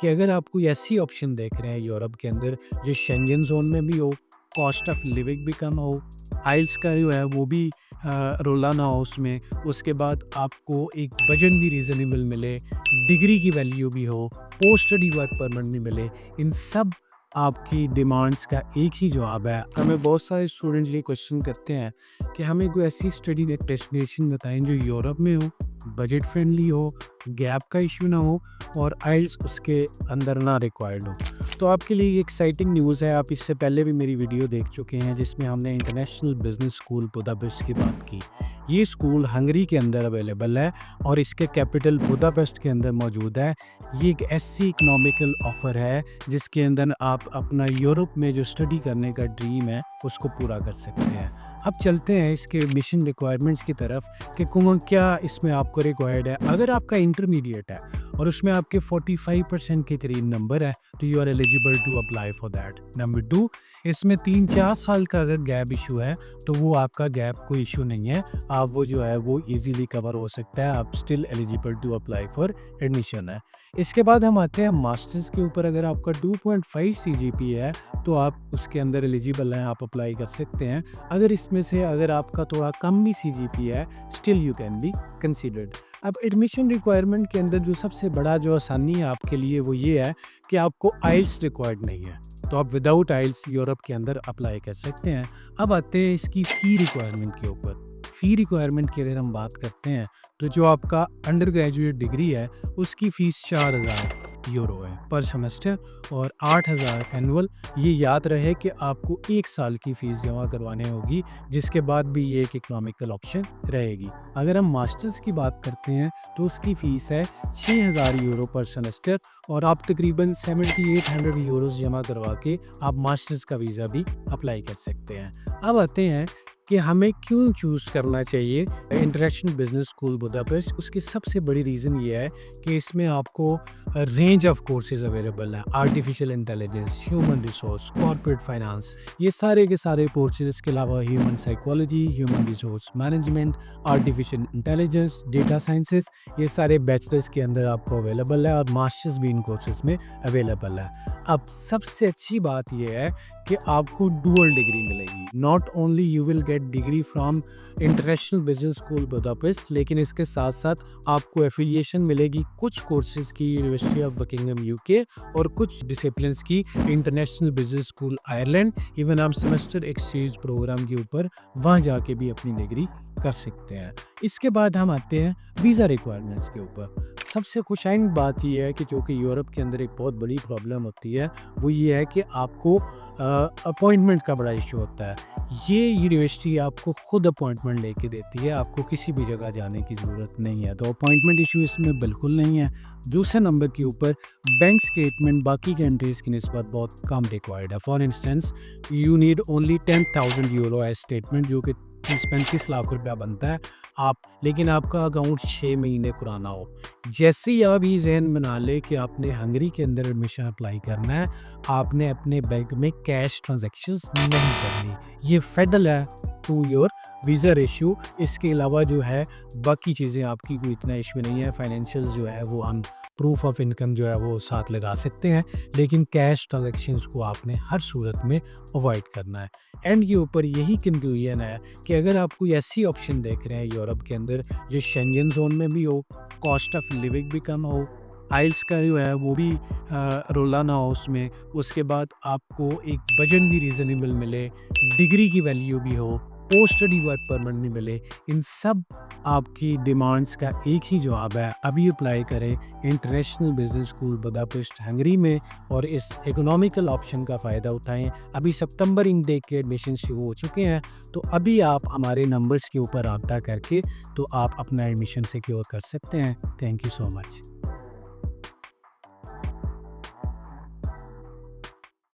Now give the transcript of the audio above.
कि अगर आप कोई ऐसी ऑप्शन देख रहे हैं यूरोप के अंदर जो शेंजन ज़ोन में भी हो, कॉस्ट ऑफ लिविंग भी कम हो, आइल्स का जो है वो भी रोला ना हो उसमें, उसके बाद आपको एक बजट भी रीज़नेबल मिले, डिग्री की वैल्यू भी हो, पोस्ट स्टडी वर्क परमिट भी मिले, इन सब आपकी डिमांड्स का एक ही जवाब है। हमें बहुत सारे स्टूडेंट्स ये क्वेश्चन करते हैं कि हमें कोई ऐसी स्टडी डेस्टिनेशन बताएं जो यूरोप में हो, बजट फ्रेंडली हो, गैप का इशू ना हो और आइल्स उसके अंदर ना रिक्वायर्ड हो। तो आपके लिए एक्साइटिंग न्यूज़ है, आप इससे पहले भी मेरी वीडियो देख चुके हैं जिसमें हमने इंटरनेशनल बिजनेस स्कूल बुदापेस्ट की बात की। ये स्कूल हंगरी के अंदर अवेलेबल है और इसके कैपिटल बुदापेस्ट के अंदर मौजूद है। ये एक ऐसी इकोनॉमिकल ऑफ़र है जिसके अंदर आप अपना यूरोप में जो स्टडी करने का ड्रीम है उसको पूरा कर सकते हैं। अब चलते हैं इसके मिशन रिक्वायरमेंट्स की तरफ कि कौन क्या इसमें आपको रिक्वायर्ड है। अगर आपका इंटरमीडिएट है और उसमें आपके 45% के करीब नंबर है तो you are eligible to apply for that. Number 2, इसमें 3-4 साल का अगर गैप इशू है तो वो आपका गैप कोई इशू नहीं है, आप वो जो है वो इजीली कवर हो सकता है, आप still eligible to apply for admission है। इसके बाद हम आते हैं मास्टर्स के ऊपर। अगर आपका 2.5 सीजीपी है तो आप उसके अंदर एलिजिबल हैं, आप अप्लाई कर सकते हैं। अगर इसमें से अगर आपका थोड़ा कम भी सीजीपी है still you can be considered. अब एडमिशन रिक्वायरमेंट के अंदर जो सबसे बड़ा जो आसानी है आपके लिए वो ये है कि आपको आइल्स रिक्वायर्ड नहीं है, तो आप विदाउट आइल्स यूरोप के अंदर अप्लाई कर सकते हैं। अब आते हैं इसकी फ़ी रिक्वायरमेंट के ऊपर। फ़ी रिक्वायरमेंट की अगर हम बात करते हैं तो जो आपका अंडर ग्रेजुएट डिग्री है उसकी फ़ीस 4,000 यूरो है पर सेमेस्टर और 8,000 एनुअल। ये याद रहे कि आपको 1 साल की फ़ीस जमा करवानी होगी, जिसके बाद भी ये एक इकोनॉमिकल ऑप्शन रहेगी। अगर हम मास्टर्स की बात करते हैं तो उसकी फ़ीस है 6,000 यूरो पर सेमेस्टर और आप तकरीबन 7,800 यूरोज़ जमा करवा के आप मास्टर्स का वीज़ा भी अप्लाई कर सकते हैं। अब आते हैं कि हमें क्यों चूज़ करना चाहिए इंटरनेशनल बिजनेस स्कूल बुदापेस्ट। उसकी सबसे बड़ी रीज़न ये है कि इसमें आपको रेंज ऑफ कोर्सेज अवेलेबल है। Artificial intelligence, human resource, corporate finance, ये सारे के सारे कोर्सेज। इसके अलावा human psychology, human resource management, artificial intelligence, data sciences, ये सारे बैचलर्स के अंदर आपको अवेलेबल है और मास्टर्स भी इन कोर्सेज में अवेलेबल है। अब सबसे अच्छी बात यह है कि आपको डुअल डिग्री मिलेगी। Not only you will get degree from international business school Budapest, लेकिन इसके साथ साथ आपको एफिलिएशन मिलेगी कुछ कोर्सेज की यूनिवर्सिटी ऑफ बकिंगम यूके और कुछ डिसिप्लिन्स की international business school Ireland. Even आप सेमेस्टर एक्सचेंज प्रोग्राम के ऊपर वहाँ जाके भी अपनी डिग्री कर सकते हैं। इसके बाद हम आते हैं वीज़ा रिक्वायरमेंट्स के ऊपर। सबसे खुशाइन बात यह है कि जो कि यूरोप के अंदर एक बहुत बड़ी प्रॉब्लम होती है वो ये है कि आपको अपॉइंटमेंट का बड़ा इशू होता है। ये यूनिवर्सिटी आपको खुद अपॉइंटमेंट लेके देती है, आपको किसी भी जगह जाने की ज़रूरत नहीं है, तो अपॉइंटमेंट इशू इसमें बिल्कुल नहीं है। दूसरे नंबर के ऊपर बैंक स्टेटमेंट बाकी कंट्रीज़ की निस्बत बहुत कम रिक्वायर्ड है। For instance you need only 10,000 euro as statement, जो कि 30-35 लाख रुपया बनता है आप, लेकिन आपका अकाउंट 6 महीने पुराना हो। जैसे ही आप ये जहन बना ले कि आपने हंगरी के अंदर एडमिशन अप्लाई करना है, आपने अपने बैंक में कैश ट्रांजैक्शंस नहीं करनी। ये फेडरल है टू योर वीज़ा रेशियो। इसके अलावा जो है बाकी चीज़ें आपकी कोई इतना इशू नहीं है। फाइनेंशियल जो है वो हम प्रूफ ऑफ इनकम जो है वो साथ लगा सकते हैं, लेकिन कैश ट्रांजैक्शंस को आपने हर सूरत में अवॉइड करना है। एंड के ऊपर यही कंक्लूजन है कि अगर आप कोई ऐसी ऑप्शन देख रहे हैं यूरोप के अंदर जो शेंजन जोन में भी हो, कॉस्ट ऑफ लिविंग भी कम हो, आइल्स का जो है वो भी रोला ना हो उसमें, उसके बाद आपको एक बजट भी रीज़नेबल मिले, डिग्री की वैल्यू भी हो, पोस्ट स्टडी वर्क परमिट भी मिले, इन सब आपकी डिमांड्स का एक ही जवाब है। अभी अप्लाई करें international business school Budapest Hungary में और इस इकोनॉमिकल ऑप्शन का फ़ायदा उठाएं। अभी सितंबर इनटेक के एडमिशन शुरू हो चुके हैं, तो अभी आप हमारे नंबर्स के ऊपर रब्ता करके तो आप अपना एडमिशन सिक्योर कर सकते हैं। Thank you so much.